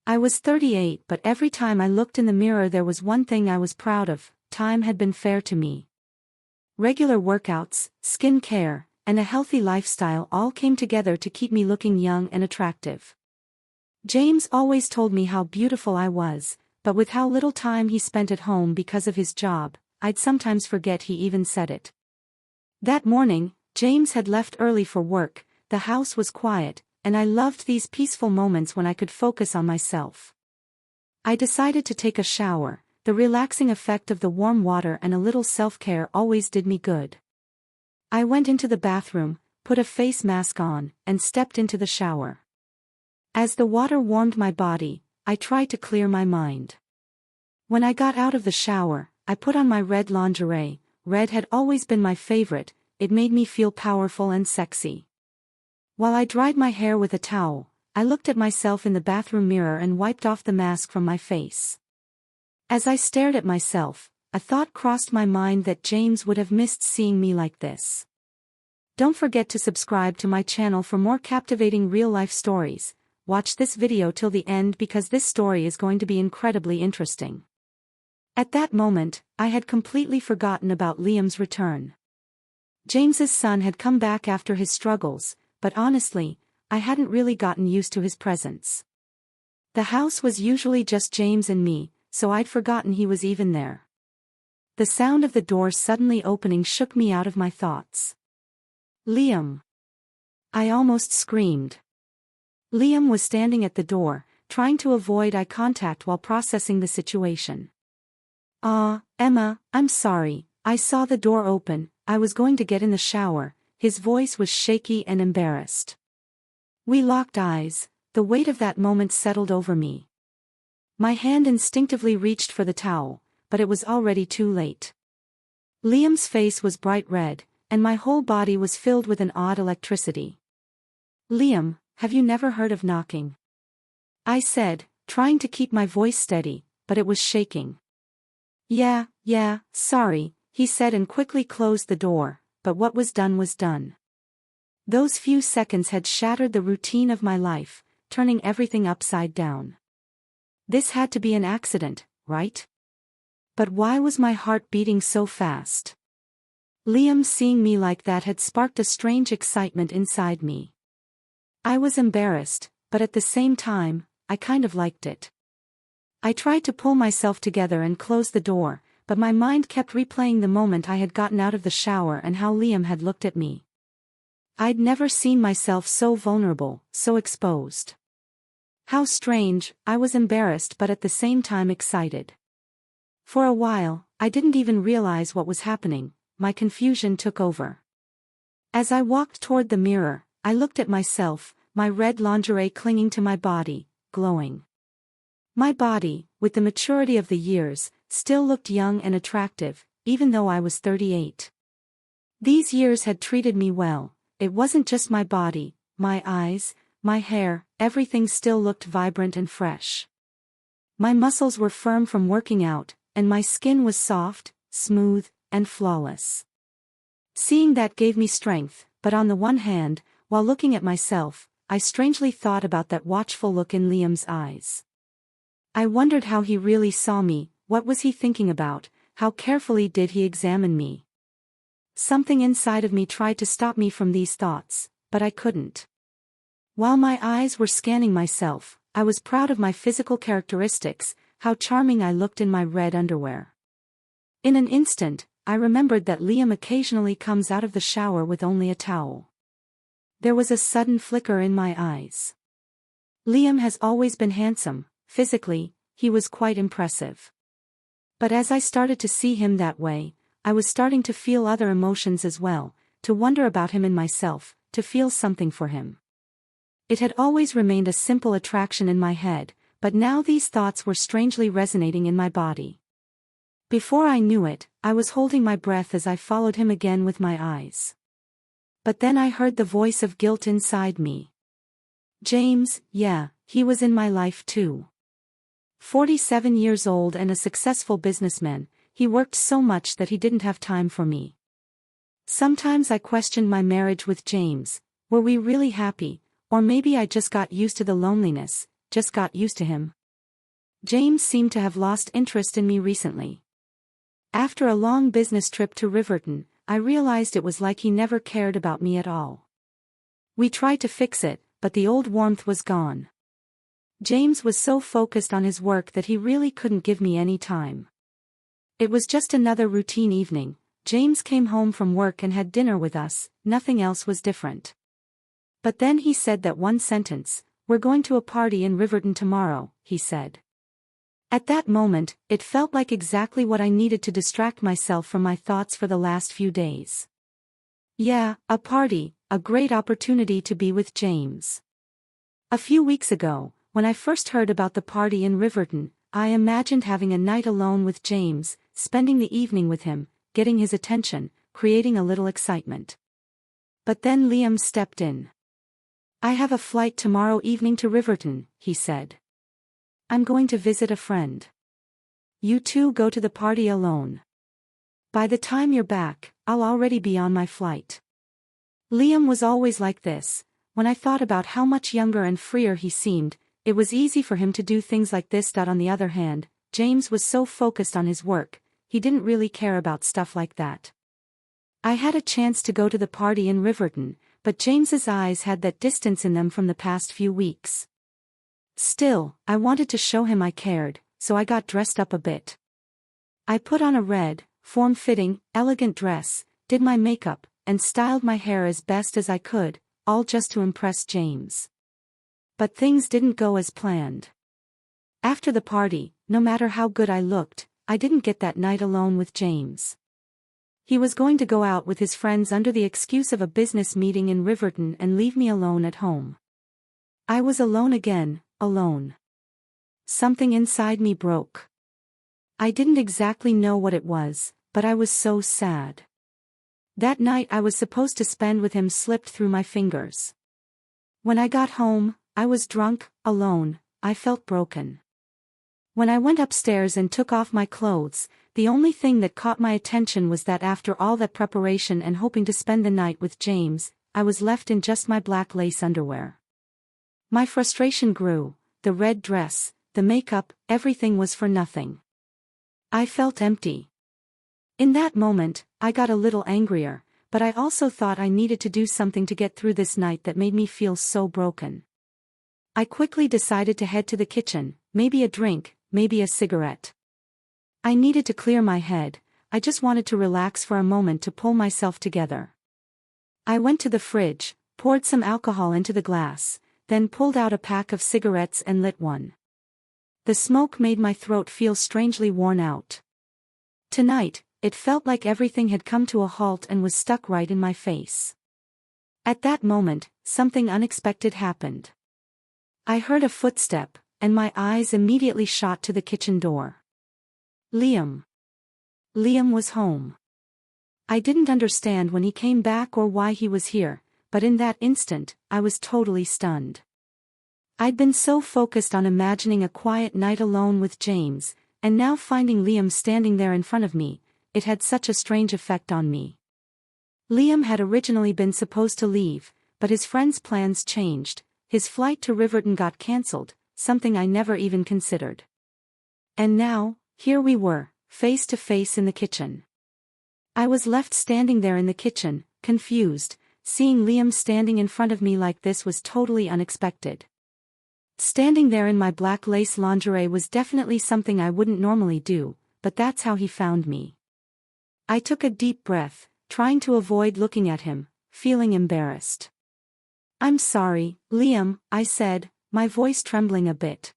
I was 38, but every time I looked in the mirror there was one thing I was proud of: time had been fair to me. Regular workouts, skin care, and a healthy lifestyle all came together to keep me looking young and attractive. James always told me how beautiful I was, but with how little time he spent at home because of his job, I'd sometimes forget he even said it. That morning, James had left early for work, the house was quiet, and I loved these peaceful moments when I could focus on myself. I decided to take a shower. The relaxing effect of the warm water and a little self-care always did me good. I went into the bathroom, put a face mask on, and stepped into the shower. As the water warmed my body, I tried to clear my mind. When I got out of the shower, I put on my red lingerie. Red had always been my favorite, it made me feel powerful and sexy. While I dried my hair with a towel, I looked at myself in the bathroom mirror and wiped off the mask from my face. As I stared at myself, a thought crossed my mind that James would have missed seeing me like this. Don't forget to subscribe to my channel for more captivating real-life stories. Watch this video till the end because this story is going to be incredibly interesting. At that moment, I had completely forgotten about Liam's return. James's son had come back after his struggles, but honestly, I hadn't really gotten used to his presence. The house was usually just James and me, so I'd forgotten he was even there. The sound of the door suddenly opening shook me out of my thoughts. Liam! I almost screamed. Liam was standing at the door, trying to avoid eye contact while processing the situation. Emma, I'm sorry, I saw the door open, I was going to get in the shower. His voice was shaky and embarrassed. We locked eyes, the weight of that moment settled over me. My hand instinctively reached for the towel, but it was already too late. Liam's face was bright red, and my whole body was filled with an odd electricity. Liam, have you never heard of knocking? I said, trying to keep my voice steady, but it was shaking. Yeah, sorry, he said and quickly closed the door, but what was done was done. Those few seconds had shattered the routine of my life, turning everything upside down. This had to be an accident, right? But why was my heart beating so fast? Liam seeing me like that had sparked a strange excitement inside me. I was embarrassed, but at the same time, I kind of liked it. I tried to pull myself together and close the door, but my mind kept replaying the moment I had gotten out of the shower and how Liam had looked at me. I'd never seen myself so vulnerable, so exposed. How strange, I was embarrassed but at the same time excited. For a while, I didn't even realize what was happening, my confusion took over. As I walked toward the mirror, I looked at myself, my red lingerie clinging to my body, glowing. My body, with the maturity of the years, still looked young and attractive, even though I was 38. These years had treated me well. It wasn't just my body, my eyes, my hair, everything still looked vibrant and fresh. My muscles were firm from working out, and my skin was soft, smooth, and flawless. Seeing that gave me strength, but on the one hand, while looking at myself, I strangely thought about that watchful look in Liam's eyes. I wondered how he really saw me, what was he thinking about, how carefully did he examine me. Something inside of me tried to stop me from these thoughts, but I couldn't. While my eyes were scanning myself, I was proud of my physical characteristics, how charming I looked in my red underwear. In an instant, I remembered that Liam occasionally comes out of the shower with only a towel. There was a sudden flicker in my eyes. Liam has always been handsome, physically, he was quite impressive. But as I started to see him that way, I was starting to feel other emotions as well, to wonder about him and myself, to feel something for him. It had always remained a simple attraction in my head, but now these thoughts were strangely resonating in my body. Before I knew it, I was holding my breath as I followed him again with my eyes. But then I heard the voice of guilt inside me. James, yeah, he was in my life too. 47 years old and a successful businessman, he worked so much that he didn't have time for me. Sometimes I questioned my marriage with James. Were we really happy, or maybe I just got used to the loneliness? just got used to him. James seemed to have lost interest in me recently. After a long business trip to Riverton, I realized it was like he never cared about me at all. We tried to fix it, but the old warmth was gone. James was so focused on his work that he really couldn't give me any time. It was just another routine evening. James came home from work and had dinner with us, nothing else was different. But then he said that one sentence, "We're going to a party in Riverton tomorrow," he said. At that moment, it felt like exactly what I needed to distract myself from my thoughts for the last few days. Yeah, a party, a great opportunity to be with James. A few weeks ago, when I first heard about the party in Riverton, I imagined having a night alone with James, spending the evening with him, getting his attention, creating a little excitement. But then Liam stepped in. "I have a flight tomorrow evening to Riverton," he said. "I'm going to visit a friend. You two go to the party alone. By the time you're back, I'll already be on my flight." Liam was always like this. When I thought about how much younger and freer he seemed, it was easy for him to do things like this. On the other hand, James was so focused on his work, he didn't really care about stuff like that. I had a chance to go to the party in Riverton, but James's eyes had that distance in them from the past few weeks. Still, I wanted to show him I cared, so I got dressed up a bit. I put on a red, form-fitting, elegant dress, did my makeup, and styled my hair as best as I could, all just to impress James. But things didn't go as planned. After the party, no matter how good I looked, I didn't get that night alone with James. He was going to go out with his friends under the excuse of a business meeting in Riverton and leave me alone at home. I was alone again, alone. Something inside me broke. I didn't exactly know what it was, but I was so sad. That night I was supposed to spend with him slipped through my fingers. When I got home, I was drunk, alone, I felt broken. When I went upstairs and took off my clothes, the only thing that caught my attention was that after all that preparation and hoping to spend the night with James, I was left in just my black lace underwear. My frustration grew. The red dress, the makeup, everything was for nothing. I felt empty. In that moment, I got a little angrier, but I also thought I needed to do something to get through this night that made me feel so broken. I quickly decided to head to the kitchen, maybe a drink, maybe a cigarette. I needed to clear my head, I just wanted to relax for a moment to pull myself together. I went to the fridge, poured some alcohol into the glass, then pulled out a pack of cigarettes and lit one. The smoke made my throat feel strangely worn out. Tonight, it felt like everything had come to a halt and was stuck right in my face. At that moment, something unexpected happened. I heard a footstep, and my eyes immediately shot to the kitchen door. Liam. Liam was home. I didn't understand when he came back or why he was here, but in that instant, I was totally stunned. I'd been so focused on imagining a quiet night alone with James, and now finding Liam standing there in front of me, it had such a strange effect on me. Liam had originally been supposed to leave, but his friend's plans changed, his flight to Riverton got cancelled, something I never even considered. And now, here we were, face to face in the kitchen. I was left standing there in the kitchen, confused. Seeing Liam standing in front of me like this was totally unexpected. Standing there in my black lace lingerie was definitely something I wouldn't normally do, but that's how he found me. I took a deep breath, trying to avoid looking at him, feeling embarrassed. "I'm sorry, Liam," I said, my voice trembling a bit.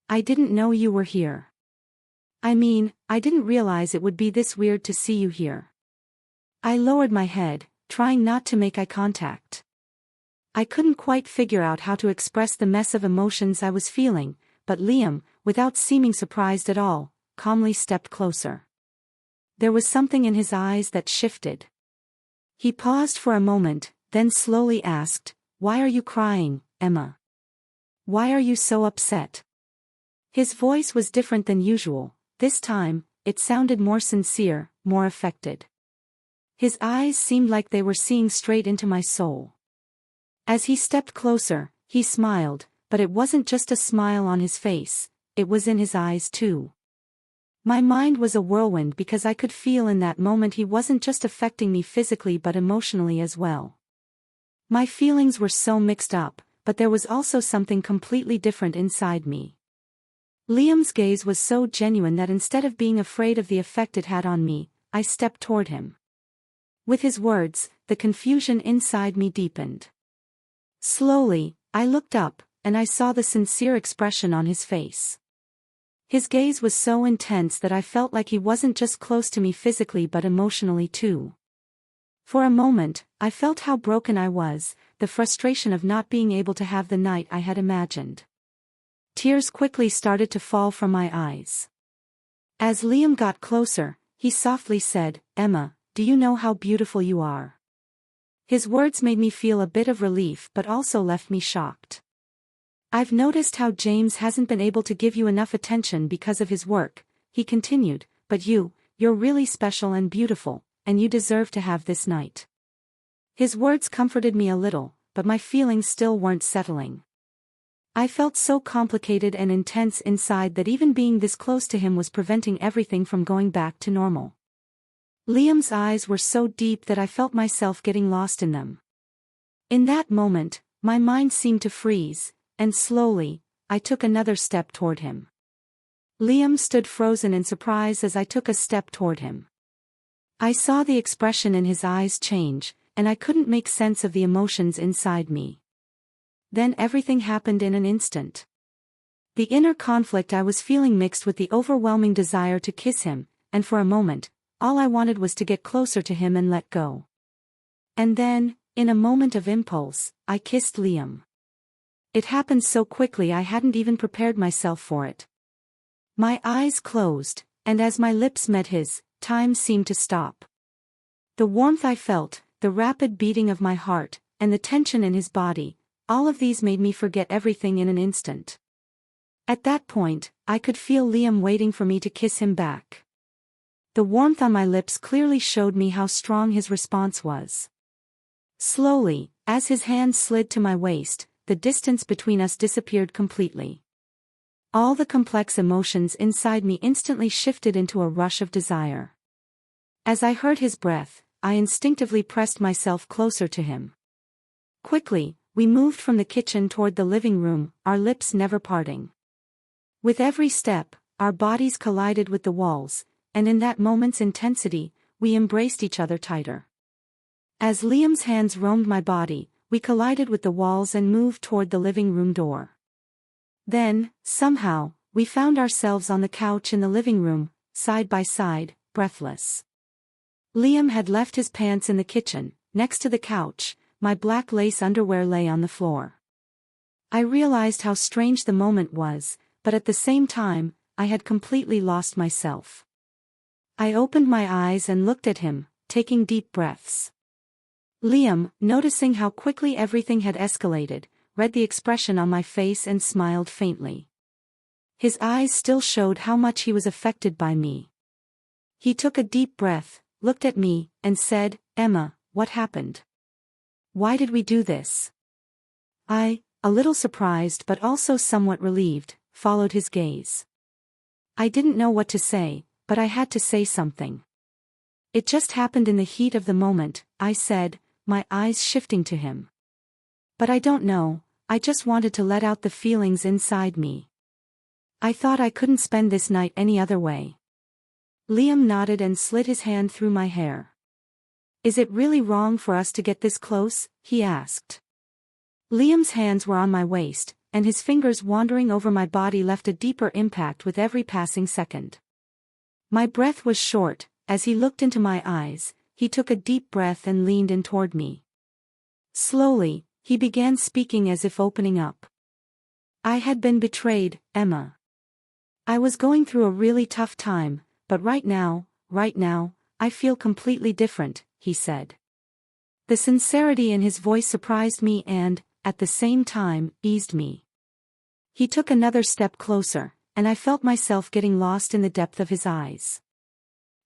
"I didn't know you were here. I mean, I didn't realize it would be this weird to see you here." I lowered my head, trying not to make eye contact. I couldn't quite figure out how to express the mess of emotions I was feeling, but Liam, without seeming surprised at all, calmly stepped closer. There was something in his eyes that shifted. He paused for a moment, then slowly asked, "Why are you crying, Emma? Why are you so upset?" His voice was different than usual. This time, it sounded more sincere, more affected. His eyes seemed like they were seeing straight into my soul. As he stepped closer, he smiled, but it wasn't just a smile on his face, it was in his eyes too. My mind was a whirlwind because I could feel in that moment he wasn't just affecting me physically but emotionally as well. My feelings were so mixed up, but there was also something completely different inside me. Liam's gaze was so genuine that instead of being afraid of the effect it had on me, I stepped toward him. With his words, the confusion inside me deepened. Slowly, I looked up, and I saw the sincere expression on his face. His gaze was so intense that I felt like he wasn't just close to me physically but emotionally too. For a moment, I felt how broken I was, the frustration of not being able to have the night I had imagined. Tears quickly started to fall from my eyes. As Liam got closer, he softly said, "Emma, do you know how beautiful you are?" His words made me feel a bit of relief but also left me shocked. "I've noticed how James hasn't been able to give you enough attention because of his work," he continued, "but you're really special and beautiful, and you deserve to have this night." His words comforted me a little, but my feelings still weren't settling. I felt so complicated and intense inside that even being this close to him was preventing everything from going back to normal. Liam's eyes were so deep that I felt myself getting lost in them. In that moment, my mind seemed to freeze, and slowly, I took another step toward him. Liam stood frozen in surprise as I took a step toward him. I saw the expression in his eyes change, and I couldn't make sense of the emotions inside me. Then everything happened in an instant. The inner conflict I was feeling mixed with the overwhelming desire to kiss him, and for a moment, all I wanted was to get closer to him and let go. And then, in a moment of impulse, I kissed Liam. It happened so quickly I hadn't even prepared myself for it. My eyes closed, and as my lips met his, time seemed to stop. The warmth I felt, the rapid beating of my heart, and the tension in his body, all of these made me forget everything in an instant. At that point, I could feel Liam waiting for me to kiss him back. The warmth on my lips clearly showed me how strong his response was. Slowly, as his hand slid to my waist, the distance between us disappeared completely. All the complex emotions inside me instantly shifted into a rush of desire. As I heard his breath, I instinctively pressed myself closer to him. Quickly, we moved from the kitchen toward the living room, our lips never parting. With every step, our bodies collided with the walls, and in that moment's intensity, we embraced each other tighter. As Liam's hands roamed my body, we collided with the walls and moved toward the living room door. Then, somehow, we found ourselves on the couch in the living room, side by side, breathless. Liam had left his pants in the kitchen, next to the couch. My black lace underwear lay on the floor. I realized how strange the moment was, but at the same time, I had completely lost myself. I opened my eyes and looked at him, taking deep breaths. Liam, noticing how quickly everything had escalated, read the expression on my face and smiled faintly. His eyes still showed how much he was affected by me. He took a deep breath, looked at me, and said, "Emma, what happened? Why did we do this?" I, a little surprised but also somewhat relieved, followed his gaze. I didn't know what to say, but I had to say something. "It just happened in the heat of the moment," I said, my eyes shifting to him. "But I don't know, I just wanted to let out the feelings inside me. I thought I couldn't spend this night any other way." Liam nodded and slid his hand through my hair. "Is it really wrong for us to get this close?" he asked. Liam's hands were on my waist, and his fingers wandering over my body left a deeper impact with every passing second. My breath was short. As he looked into my eyes, he took a deep breath and leaned in toward me. Slowly, he began speaking as if opening up. "I had been betrayed, Emma. I was going through a really tough time, but right now, I feel completely different," he said. The sincerity in his voice surprised me and, at the same time, eased me. He took another step closer, and I felt myself getting lost in the depth of his eyes.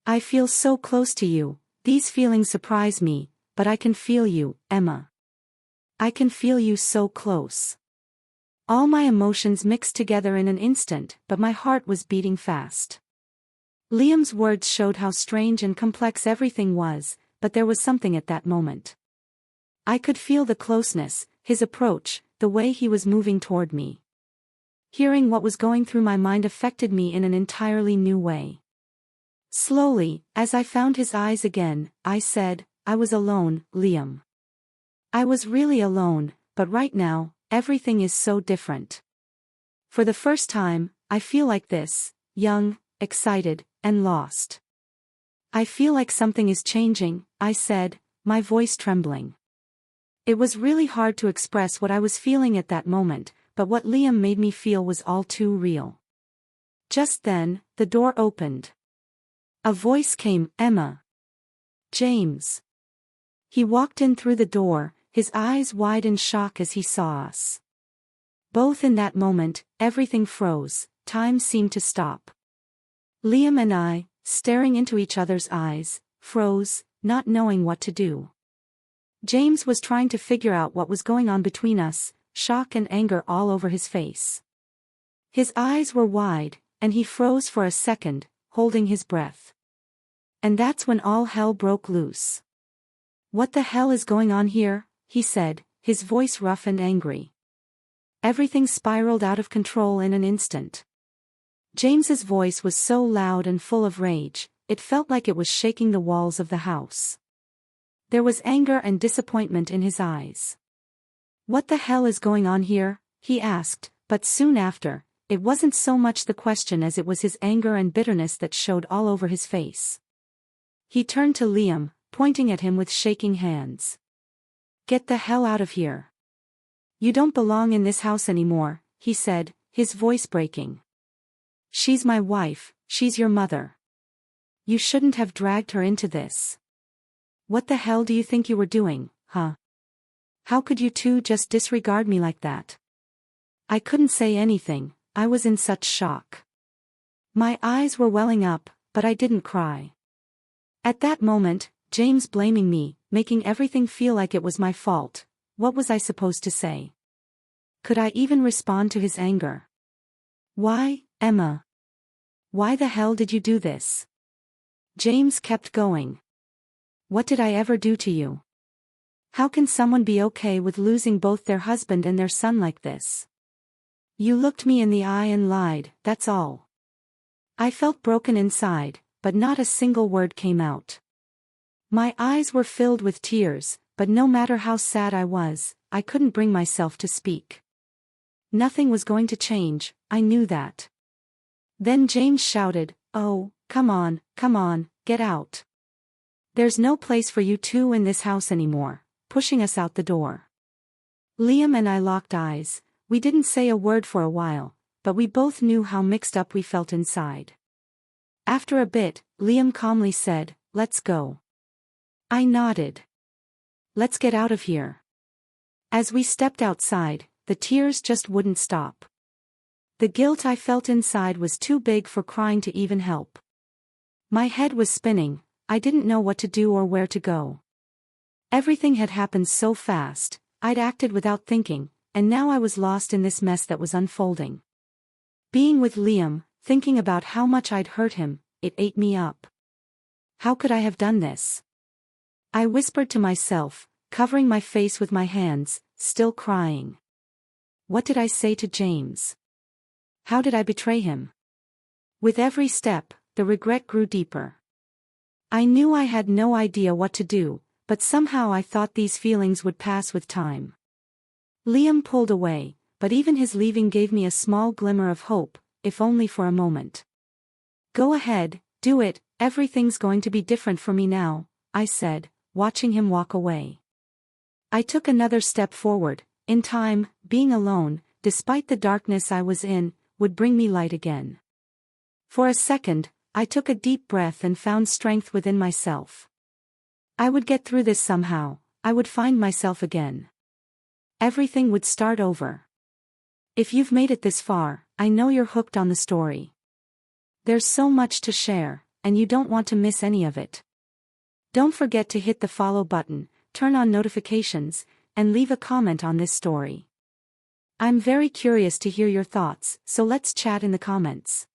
"I feel so close to you, these feelings surprise me, but I can feel you, Emma. I can feel you so close. All my emotions mixed together in an instant, but my heart was beating fast. Liam's words showed how strange and complex everything was, but there was something at that moment. I could feel the closeness, his approach, the way he was moving toward me. Hearing what was going through my mind affected me in an entirely new way. Slowly, as I found his eyes again, I said, "I was alone, Liam. I was really alone, but right now, everything is so different. For the first time, I feel like this, young, excited, and lost. I feel like something is changing," I said, my voice trembling. It was really hard to express what I was feeling at that moment, but what Liam made me feel was all too real. Just then, the door opened. A voice came, "Emma." "James." He walked in through the door, his eyes wide in shock as he saw us. Both in that moment, everything froze, time seemed to stop. Liam and I, staring into each other's eyes, froze, not knowing what to do. James was trying to figure out what was going on between us, shock and anger all over his face. His eyes were wide, and he froze for a second, holding his breath. And that's when all hell broke loose. "What the hell is going on here?" he said, his voice rough and angry. Everything spiraled out of control in an instant. James's voice was so loud and full of rage, it felt like it was shaking the walls of the house. There was anger and disappointment in his eyes. "What the hell is going on here?" he asked, but soon after, it wasn't so much the question as it was his anger and bitterness that showed all over his face. He turned to Liam, pointing at him with shaking hands. "Get the hell out of here. You don't belong in this house anymore," he said, his voice breaking. "She's my wife, she's your mother. You shouldn't have dragged her into this. What the hell do you think you were doing, huh? How could you two just disregard me like that?" I couldn't say anything, I was in such shock. My eyes were welling up, but I didn't cry. At that moment, James blaming me, making everything feel like it was my fault. What was I supposed to say? Could I even respond to his anger? "Why, Emma? Why the hell did you do this?" James kept going. "What did I ever do to you? How can someone be okay with losing both their husband and their son like this? You looked me in the eye and lied, that's all." I felt broken inside, but not a single word came out. My eyes were filled with tears, but no matter how sad I was, I couldn't bring myself to speak. Nothing was going to change, I knew that. Then James shouted, "Oh, come on, get out. There's no place for you two in this house anymore," pushing us out the door. Liam and I locked eyes. We didn't say a word for a while, but we both knew how mixed up we felt inside. After a bit, Liam calmly said, "Let's go." I nodded. "Let's get out of here." As we stepped outside, the tears just wouldn't stop. The guilt I felt inside was too big for crying to even help. My head was spinning, I didn't know what to do or where to go. Everything had happened so fast, I'd acted without thinking, and now I was lost in this mess that was unfolding. Being with Liam, thinking about how much I'd hurt him, it ate me up. How could I have done this? I whispered to myself, covering my face with my hands, still crying. What did I say to James? How did I betray him? With every step, the regret grew deeper. I knew I had no idea what to do, but somehow I thought these feelings would pass with time. Liam pulled away, but even his leaving gave me a small glimmer of hope, if only for a moment. "Go ahead, do it, everything's going to be different for me now," I said, watching him walk away. I took another step forward. In time, being alone, despite the darkness I was in, would bring me light again. For a second, I took a deep breath and found strength within myself. I would get through this somehow, I would find myself again. Everything would start over. If you've made it this far, I know you're hooked on the story. There's so much to share, and you don't want to miss any of it. Don't forget to hit the follow button, turn on notifications, and leave a comment on this story. I'm very curious to hear your thoughts, so let's chat in the comments.